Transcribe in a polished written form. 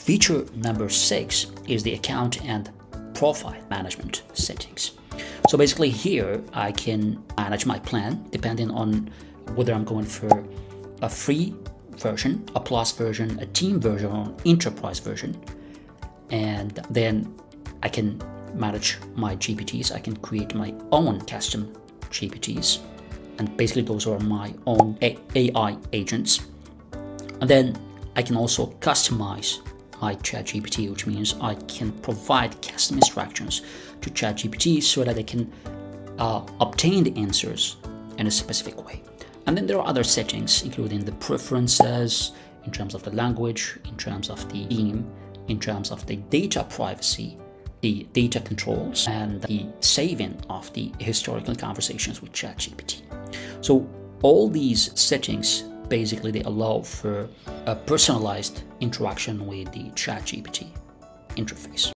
Feature number 6 is the account and profile management settings. So basically here I can manage my plan depending on whether I'm going for a free version, a plus version, a team version, or an enterprise version. And then I can manage my GPTs. I can create my own custom GPTs. And basically those are my own AI agents. And then I can also customize my ChatGPT, which means I can provide custom instructions to ChatGPT so that they can obtain the answers in a specific way. And then there are other settings, including the preferences, in terms of the language, in terms of the theme, in terms of the data privacy, the data controls, and the saving of the historical conversations with ChatGPT. So all these settings, basically they allow for a personalized interaction with the ChatGPT interface.